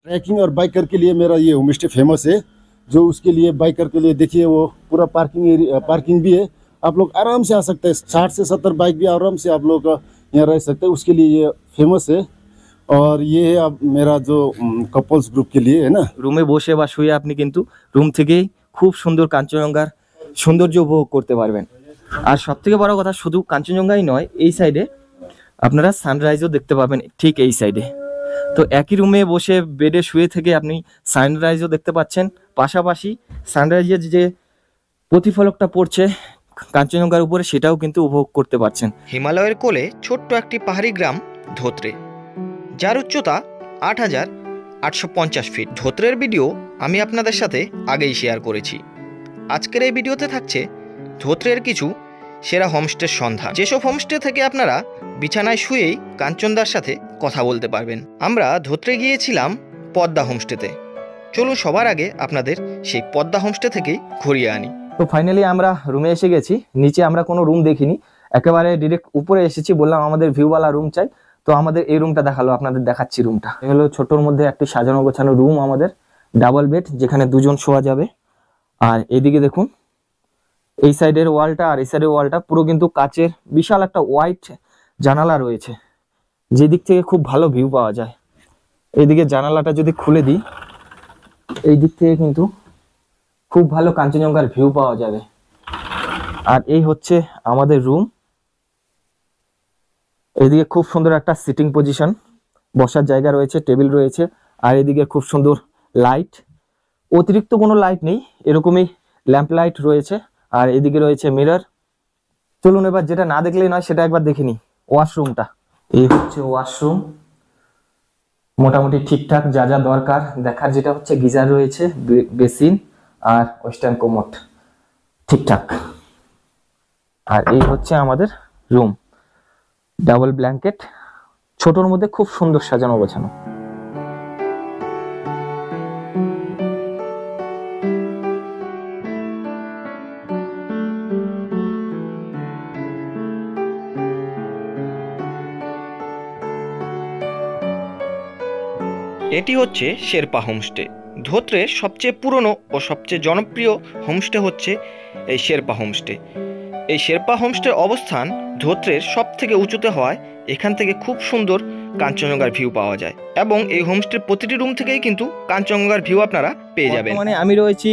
Trekking और biker के लिए मेरा ये होम स्टे फेमस है। जो उसके लिए बाइकर के लिए देखिए वो पूरा पार्किंग भी है। आप लोग आराम से आ सकते हैं, 60 से 70 बाइक भी आराम से आप लोग यहाँ रह सकते हैं, उसके लिए ये फेमस है। और ये है अब मेरा जो कपल्स ग्रुप के लिए है ना। রুমে বসে বা শুয়ে আপনি কিন্তু রুম থেকেই খুব সুন্দর কাঞ্চনজঙ্ঘার সৌন্দর্য উপভোগ করতে পারবেন। আর সবথেকে বড় কথা, শুধু কাঞ্চনজঙ্ঘাই নয়, এই সাইডে আপনারা সানরাইজও দেখতে পাবেন ঠিক এই সাইডে। তো একই রুমে বসে বেডে শুয়ে থেকে আপনি সানরাইজও দেখতে পাচ্ছেন, পাশাপাশি সানরাইজের যে প্রতিফলকটা পড়ছে কাঞ্চনজঙ্ঘার উপরে সেটাও কিন্তু উপভোগ করতে পারছেন। হিমালয়ের কোলে ছোট্ট একটি পাহাড়ি গ্রাম ধোত্রে, যার উচ্চতা 8,850 ফিট। ধোত্রের ভিডিও আমি আপনাদের সাথে আগেই শেয়ার করেছি। আজকের এই ভিডিওতে থাকছে ধোত্রের কিছু সেরা হোমস্টের সন্ধান, যেসব হোমস্টে থেকে আপনারা বিছানায় শুয়েই কাঞ্চনদার সাথে কথা বলতে পারবেন। আমরা ধোত্রে গিয়েছিলাম পদ্মা হোমস্টেতে। চলুন সবার আগে আপনাদের সেই পদ্মা হোমস্টে থেকেই ঘুরিয়ে আনি। তো ফাইনালি আমরা রুমে এসে গেছি। নিচে আমরা কোনো রুম দেখিনি, একেবারে ডিরেক্ট উপরে এসেছি। বললাম আমাদের ভিউওয়ালা রুম চাই, তো আমাদের এই রুমটা দেখালো। আপনাদের দেখাচ্ছি রুমটা। এই হলো ছোটোর মধ্যে একটি সাজানো গোছানো রুম আমাদের, ডাবল বেড, যেখানে দুজন শোয়া যাবে। আর এদিকে দেখুন, এই সাইডের ওয়ালটা আর এই সাইডের ওয়ালটা পুরো কিন্তু কাচের, বিশাল একটা হোয়াইট জানালা রয়েছে, যেদিক থেকে খুব ভালো ভিউ পাওয়া যায়। এইদিকে জানালাটা যদি খুলে দিই, এই দিক থেকে কিন্তু খুব ভালো কাঞ্চনজঙ্ঘার ভিউ পাওয়া যাবে। আর এই হচ্ছে আমাদের রুম। এদিকে খুব সুন্দর একটা সিটিং পজিশন, বসার জায়গা রয়েছে, টেবিল রয়েছে। আর এদিকে খুব সুন্দর লাইট, অতিরিক্ত কোনো লাইট নেই, এরকমই ল্যাম্প লাইট রয়েছে। আর এদিকে রয়েছে মিরর। চলুন এবার যেটা না দেখলেই নয় সেটা একবার দেখে নিই, ওয়াশরুমটা। এই হচ্ছে ওয়াশরুম, মোটামুটি ঠিকঠাক যা যা দরকার দেখার, যেটা হচ্ছে গিজার রয়েছে, বেসিন আর ওয়েস্টার্ন কোমোড ঠিকঠাক। আর এই হচ্ছে আমাদের রুম, ডাবল ব্ল্যাঙ্কেট, ছোটোর মধ্যে খুব সুন্দর সাজানো গোছানো। এটি হচ্ছে শেরপা হোমস্টে। ধোত্রের সবচেয়ে পুরনো ও সবচেয়ে জনপ্রিয় হোমস্টে হচ্ছে এই শেরপা হোমস্টে। এই শেরপা হোমস্টের অবস্থান ধোত্রের সব থেকে উঁচুতে হওয়ায় এখান থেকে খুব সুন্দর কাঞ্চনজঙ্ঘার ভিউ পাওয়া যায়, এবং এই হোমস্টের প্রতিটি রুম থেকেই কিন্তু কাঞ্চনজঙ্ঘার ভিউ আপনারা পেয়ে যাবেন। মানে আমি রয়েছি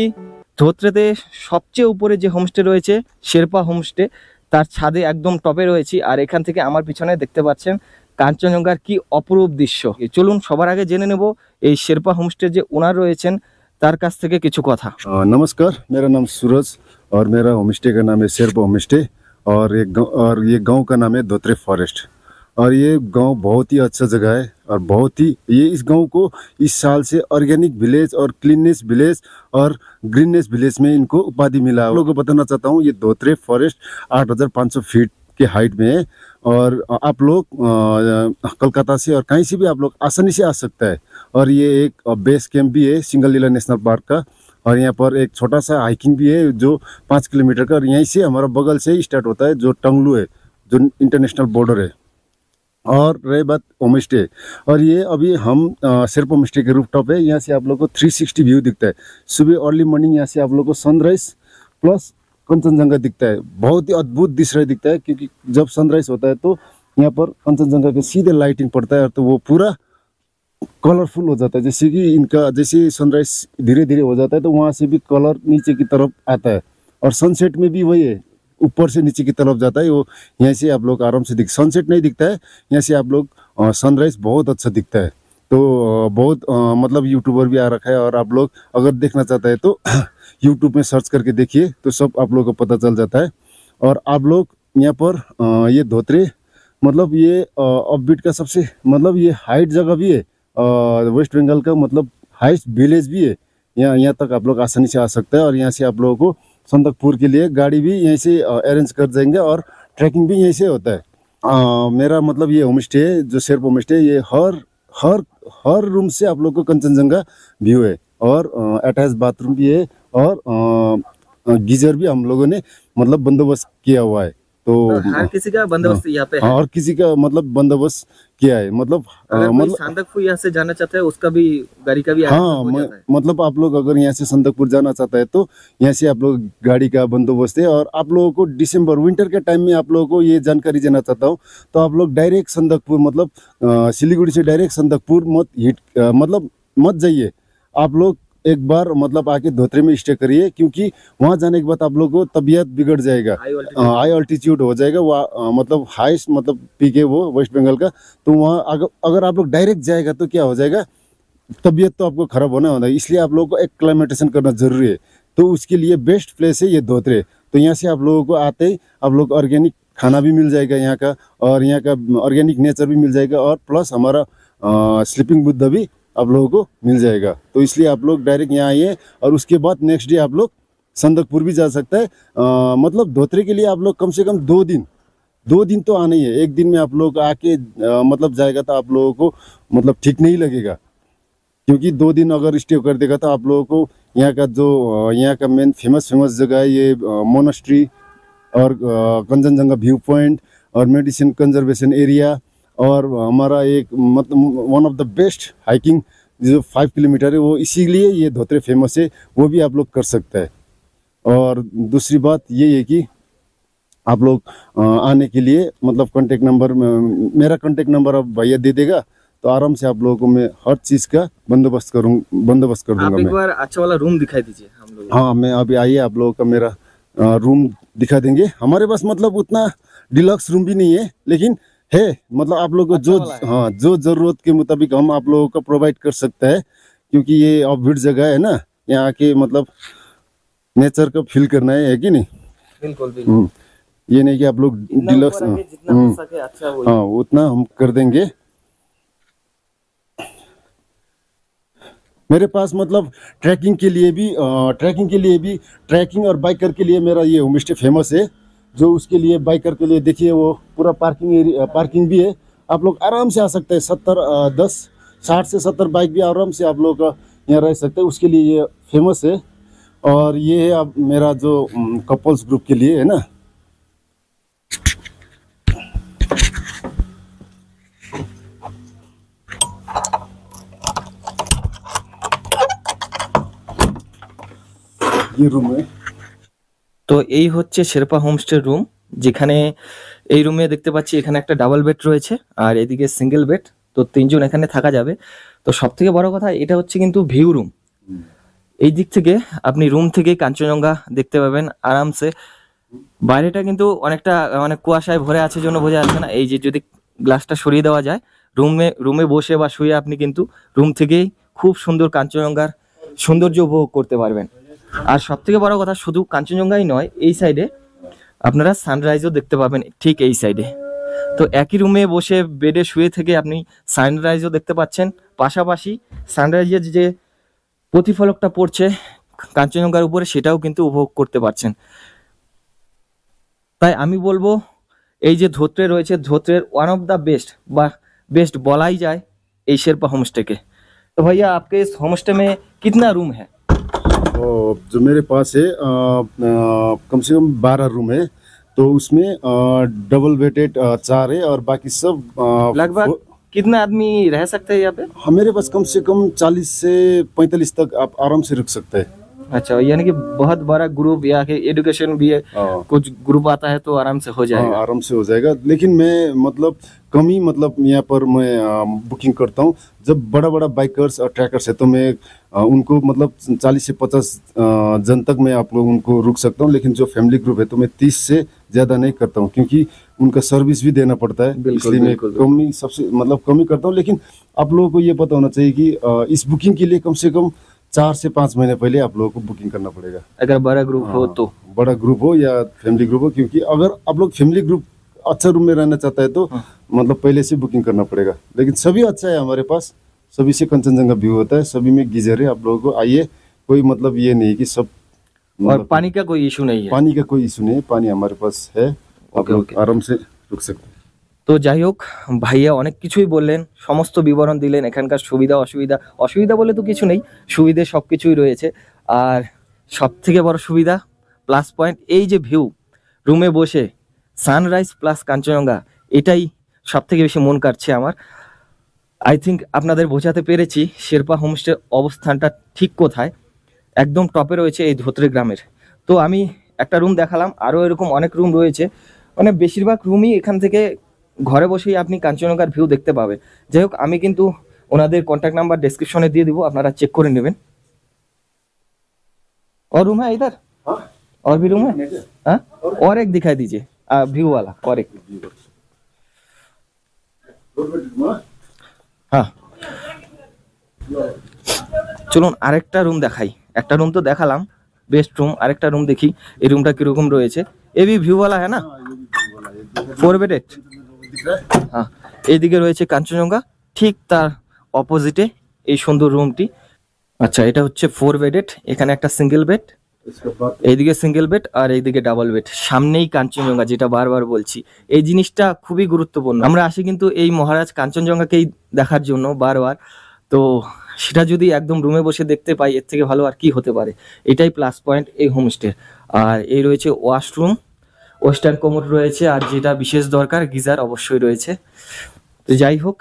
ধোত্রেতে সবচেয়ে উপরে যে হোমস্টে রয়েছে শেরপা হোমস্টে, তার ছাদে একদম টপে রয়েছি। আর এখান থেকে আমার পিছনে দেখতে পাচ্ছেন কাঞ্চনজঙ্ঘার কি অপরূপ দৃশ্য। চলুন সবার আগে জেনে নেব এই শেরপা হোমস্টে যে ওনার রয়েছেন তার কাছ থেকে কিছু কথা। नमस्कार, मेरा नाम सूरज और मेरा होम स्टे का नाम है शेरपा होम स्टे। और ये गांव का नाम है धोत्रे फॉरेस्ट। और ये गांव बहुत ही अच्छा जगह है और बहुत ही इस गांव को इस साल से ऑर्गेनिक विलेज और क्लीननेस विलेज और ग्रीननेस विलेज में इनको उपाधि मिला। आप लोगों को बताना चाहता हूँ, ये धोत्रे फॉरेस्ट 8,500 फीट के हाइट में है। और आप लोग कोलकाता से और कहीं से भी आप लोग आसानी से आ सकता है। और ये एक बेस कैंप भी है सिंगल लीला नेशनल पार्क का। और यहाँ पर एक छोटा सा हाइकिंग भी है जो 5 किलोमीटर का। और यहीं से हमारा बगल से स्टार्ट होता है जो टंगलू है, जो इंटरनेशनल बॉर्डर है। और रही बात होम स्टे, और ये अभी हम शेरपा होम स्टे के रूफटॉप है। यहाँ से आप लोग को 360 व्यू दिखता है। सुबह अर्ली मॉर्निंग यहाँ से आप लोग को सनराइज प्लस कंचनजंगा दिखता है। बहुत ही अद्भुत दृश्य दिखता है, क्योंकि जब सनराइज होता है तो यहाँ पर कंचनजंगा के सीधे लाइटिंग पड़ता है, तो वो पूरा कलरफुल हो जाता है। जैसे कि इनका जैसे सनराइज धीरे धीरे हो जाता है तो वहाँ से भी कलर नीचे की तरफ आता है। और सनसेट में भी वही है, ऊपर से नीचे की तरफ जाता है वो। यहाँ से आप लोग आराम से सनसेट नहीं दिखता है, यहाँ से आप लोग सनराइज बहुत अच्छा दिखता है। तो बहुत मतलब यूट्यूबर भी आ रखा है, और आप लोग अगर देखना चाहते हैं तो यूट्यूब में सर्च करके देखिए तो सब आप लोग को पता चल जाता है। और आप लोग यहाँ पर ये धोत्रे मतलब ये अपबीट का सबसे मतलब ये हाइट जगह भी है, वेस्ट बंगाल का मतलब हाइस्ट विलेज भी है। यहाँ तक आप लोग आसानी से आ सकते हैं। और यहाँ से आप लोगों को संदकपुर के लिए गाड़ी भी यहीं से अरेंज कर देंगे, और ट्रैकिंग भी यहीं से होता है। मेरा मतलब ये होम स्टे है जो शेरपा होम स्टे, ये हर रूम से आप लोग को कंचनजंगा व्यू है। और अटैच बाथरूम भी है, और गीजर भी हम लोगों ने मतलब बंदोबस्त किया हुआ है। तो हर किसी का बंदोबस्त यहाँ पे है। हाँ, और किसी का मतलब बंदोबस्त किया है, मतलब अगर कोई मतलब सांदकपुर यहाँ से जाना चाहता है उसका भी गाड़ी का भी हाँ arrangement हो जाता है। मतलब आप लोग अगर यहाँ से संदकपुर जाना चाहता है तो यहाँ से आप लोग गाड़ी का बंदोबस्त है। और आप लोगों को दिसंबर विंटर के टाइम में आप लोगों को ये जानकारी देना चाहता हूँ, तो आप लोग डायरेक्ट संदकपुर मतलब सिलीगुड़ी से डायरेक्ट संदकपुर मतलब मत जाइए। आप लोग एक बार मतलब आके धोत्रे में स्टे करिए, क्योंकि वहाँ जाने के बाद आप लोगों को तबीयत बिगड़ जाएगा, हाई ऑल्टीट्यूड हो जाएगा वहाँ, मतलब हाईएस्ट मतलब पीक है वो वेस्ट बंगाल का। तो वहाँ अगर आप लोग डायरेक्ट जाएगा तो क्या हो जाएगा, तबीयत तो आपको खराब होना होता है। इसलिए आप लोगों को एक्लामेटेशन करना जरूरी है। तो उसके लिए बेस्ट प्लेस है ये धोत्रे। तो यहाँ से आप लोगों को आते ही आप लोग ऑर्गेनिक खाना भी मिल जाएगा यहाँ का, और यहाँ का ऑर्गेनिक नेचर भी मिल जाएगा, और प्लस हमारा स्लीपिंग बुद्धा भी आप लोगों को मिल जाएगा। तो इसलिए आप लोग डायरेक्ट यहाँ आइए, और उसके बाद नेक्स्ट डे आप लोग संदकपुर भी जा सकता है। मतलब धोत्रे के लिए आप लोग कम से कम 2 दिन तो आना ही है। एक दिन में आप लोग आके मतलब जाएगा तो आप लोगों को मतलब ठीक नहीं लगेगा, क्योंकि 2 दिन अगर स्टे कर देगा तो आप लोगों को यहाँ का जो यहाँ का मेन फेमस जगह है ये मोनास्ट्री, और कंचनजंगा व्यू पॉइंट, और मेडिसिन कंजर्वेशन एरिया, और हमारा एक मतलब one of the best hiking जो 5 किलोमीटर है वो, इसीलिए ये धोत्रे फेमस है, वो भी आप लोग कर सकते हैं। और दूसरी बात ये है कि आप लोग आने के लिए मतलब कांटेक्ट नंबर, मेरा कांटेक्ट नंबर आप भैया दे देगा, तो आराम से आप लोगों को मैं हर चीज़ का बंदोबस्त कर दूंगा। आप एक मैं बार अच्छा वाला रूम दिखाई दीजिए हम लोग। हाँ, मैं अभी आइए आप लोगों का मेरा रूम दिखा देंगे। हमारे पास मतलब उतना डिलक्स रूम भी नहीं है, लेकिन है मतलब आप लोगों को जो हाँ जो ज़रूरत के मुताबिक हम आप लोगों को प्रोवाइड कर सकते हैं, क्योंकि ये ऑफबीट जगह है ना, यहाँ आके मतलब नेचर को फील करना है कि नहीं। बिल्कुल बिल्कुल। ये नहीं कि आप लोग डिलक्स, जितना हो सके अच्छा वो। हाँ उतना हम कर देंगे। मेरे पास मतलब ट्रैकिंग और बाइकर के लिए मेरा ये होम स्टे फेमस है। जो उसके लिए बाइकर के लिए देखिए वो पूरा पार्किंग भी है। आप लोग आराम से आ सकते हैं। 60 से 70 बाइक भी आराम से आप लोग यहाँ रह सकते हैं, उसके लिए ये फेमस है। और ये है अब मेरा जो कपल्स ग्रुप के लिए है ना। ये रूम है। তো এই হচ্ছে শেরপা হোমস্টে রুম, যেখানে এই রুমে দেখতে পাচ্ছি এখানে একটা ডাবল বেড রয়েছে আর এদিকে সিঙ্গেল বেড। তো 3 জন এখানে থাকা যাবে। তো সবথেকে বড় কথা এটা হচ্ছে কিন্তু ভিউ রুম। এই দিক থেকে আপনি রুম থেকেই কাঞ্চনজঙ্ঘা দেখতে পাবেন আরামসে। বাইরেটা কিন্তু অনেকটা মানে কুয়াশায় ভরে আছে জন্য বোঝা যাচ্ছে না। এই যে যদি গ্লাসটা সরিয়ে দেওয়া যায়, রুমে বসে বা শুয়ে আপনি কিন্তু রুম থেকেই খুব সুন্দর কাঞ্চনজঙ্ঘার সৌন্দর্য উপভোগ করতে পারবেন। আর সবথেকে বড় কথা শুধু কাঞ্চনজঙ্ঘাই নয়, এই সাইডে আপনারা সানরাইজও দেখতে পাবেন ঠিক এই সাইডে। তো একই রুমে বসে বেডে শুয়ে থেকে আপনি সানরাইজও দেখতে পাচ্ছেন, পাশাপাশি সানরাইজের যে প্রতিফলকটা পড়ছে কাঞ্চনজঙ্ঘার উপরে সেটাও কিন্তু উপভোগ করতে পারছেন। তাই আমি বলবো এই যে ধোত্রে রয়েছে, ধোত্রের ওয়ান অফ দ্য बेस्ट বলাই যায় এই शेरपा होमस्टे के। तो भैया आपके इस होमस्टे में कितना रूम है? जो मेरे पास है कम से कम 12 रूम है। तो उसमें डबल बेडेड 4 है, और बाकी सब लगभग कितना आदमी रह सकते हैं यहाँ पे? मेरे पास कम से कम 40 से 45 तक आप आराम से रुक सकते हैं। अच्छा, यानी कि बहुत बड़ा ग्रुप या कि एजुकेशन भी है, कुछ ग्रुप आता है तो आराम से हो जाएगा। आराम से हो जाएगा। लेकिन मैं मतलब कम ही मतलब यहाँ पर मैं बुकिंग करता हूँ। जब बड़ा बाइकर्स और ट्रैकर्स है तो मैं उनको मतलब 40 से 50 जन तक मैं आप लोग उनको रुक सकता हूँ। लेकिन जो फैमिली ग्रुप है तो मैं 30 से ज़्यादा नहीं करता हूँ, क्योंकि उनका सर्विस भी देना पड़ता है। इसलिए मैं कम ही करता हूँ। लेकिन आप लोगों को ये पता होना चाहिए कि इस बुकिंग के लिए कम से कम 4 से 5 महीने पहले आप लोगों को बुकिंग करना पड़ेगा, अगर बड़ा ग्रुप हो तो। बड़ा ग्रुप हो या फैमिली ग्रुप हो, क्योंकि अगर आप लोग फैमिली ग्रुप अच्छा रूम में रहना चाहता है तो मतलब पहले से बुकिंग करना पड़ेगा। लेकिन सभी अच्छा है हमारे पास, सभी से कंचनजंगा व्यू होता है, सभी में गीजर है। आप लोगों को आइए, कोई मतलब ये नहीं कि सब और पानी का कोई इशू नहीं है? पानी का कोई इशू नहीं है, पानी हमारे पास है। आप लोग आराम से रुक सकते हैं। তো যাই হোক, ভাইয়া অনেক কিছুই বললেন, সমস্ত বিবরণ দিলেন এখানকার সুবিধা অসুবিধা বলে তো কিছু নেই, সুবিধে সব কিছুই রয়েছে। আর সব থেকে বড় সুবিধা প্লাস পয়েন্ট এই যে ভিউ, রুমে বসে সানরাইজ প্লাস কাঞ্চনজঙ্ঘা, এটাই সব থেকে বেশি মন কাটছে আমার। আই থিঙ্ক আপনাদের বোঝাতে পেরেছি শেরপা হোমস্টের অবস্থানটা ঠিক কোথায়। একদম টপে রয়েছে এই ধোত্রে গ্রামের। তো আমি একটা রুম দেখালাম, আরও এরকম অনেক রুম রয়েছে, মানে বেশিরভাগ রুমই এখান থেকে ঘরে বসেই আপনি কাঞ্চনজঙ্ঘার ভিউ দেখতে পাবেন। যাই হোক, আমি কিন্তু ওনাদের কন্ট্যাক্ট নাম্বার ডেসক্রিপশনে দিয়ে দিব, আপনারা চেক করে নেবেন। और रूम है इधर? हाँ, और भी रूम है? हाँ, और एक दिखाई दीजिए व्यू वाला, और एक। হ্যাঁ, চলুন আরেকটা রুম দেখাই। একটা রুম তো দেখালাম, বেস্ট রুম। আরেকটা রুম দেখি এই রুমটা কিরকম রয়েছে। এ ভি ভিউ वाला है ना? 4 বেডেড। হ্যাঁ, এইদিকে রয়েছে কাঞ্চনজঙ্ঘা, ঠিক তার অপোজিটে এই সুন্দর রুমটি। আচ্ছা, এটা হচ্ছে 4 বেডেড। এখানে একটা সিঙ্গেল বেড, इसके बाद এইদিকে সিঙ্গেল বেড আর এইদিকে ডাবল বেড। সামনেই কাঞ্চনজঙ্ঘা, যেটা বারবার বলছি, এই জিনিসটা খুবই গুরুত্বপূর্ণ। আমরা আসি কিন্তু এই মহারাজ কাঞ্চনজঙ্ঘাকেই দেখার জন্য বারবার। তো সেটা যদি একদম রুমে বসে দেখতে পাই, এর থেকে ভালো আর কি হতে পারে। এটাই প্লাস পয়েন্ট এই হোমস্টে। আর এই রয়েছে ওয়াশরুম, ওয়েস্টার্ন কোমোড রয়েছে, আর যেটা বিশেষ দরকার গিজার অবশ্যই রয়েছে। তো যাই হোক,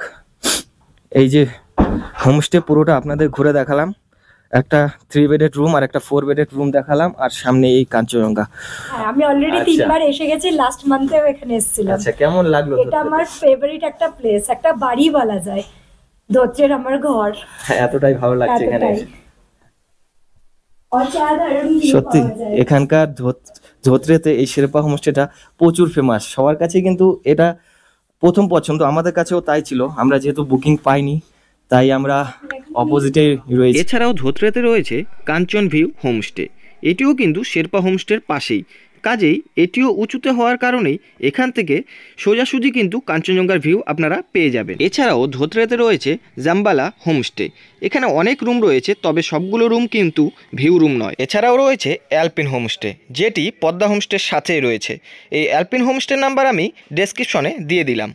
এই যে হোমস্টে পুরোটা আপনাদের ঘুরে দেখালাম। একটা 3 বেডেড রুম আর একটা 4 বেডেড রুম দেখালাম, আর সামনে এই কাঞ্চনজঙ্ঘা। হ্যাঁ, আমি অলরেডি আচ্ছা। 3বার এসে গেছি, লাস্ট মান্থেও এখানে এসেছিলাম। আচ্ছা, কেমন লাগলো? এটা আমার ফেভারিট একটা প্লেস, একটা বাড়ি বলা যায়। ধোত্রের আমার ঘর। হ্যাঁ, এতটাই ভালো লাগছে এখানে এতটাই। এসে। অসাধারণ view সত্যি পাওয়া যায়। এখানকার ধোত্রেতে এই শেরপা হোমস্টেটা প্রচুর ফেমাস। সবার কাছে কিন্তু এটা প্রথম পছন্দ, আমাদের কাছেও তাই ছিল। আমরা যেহেতু বুকিং পাইনি, তাই আমরা অপোজিটে রয়েছি। এছাড়াও ধোত্রেতে রয়েছে কাঞ্চন ভিউ হোমস্টে। এটিও কিন্তু শেরপা হোমস্টের পাশেই, কাজেই এটিও উঁচুতে হওয়ার কারণেই এখান থেকে সোজাসুজি কিন্তু কাঞ্চনজঙ্ঘার ভিউ আপনারা পেয়ে যাবেন। এছাড়াও ধোত্রেতে রয়েছে জাম্বালা হোমস্টে। এখানে অনেক রুম রয়েছে, তবে সবগুলো রুম কিন্তু ভিউ রুম নয়। এছাড়াও রয়েছে অ্যালপিন হোমস্টে, যেটি পদ্মা হোমস্টের সাথেই রয়েছে। এই অ্যালপিন হোমস্টের নাম্বার আমি ডেসক্রিপশনে দিয়ে দিলাম।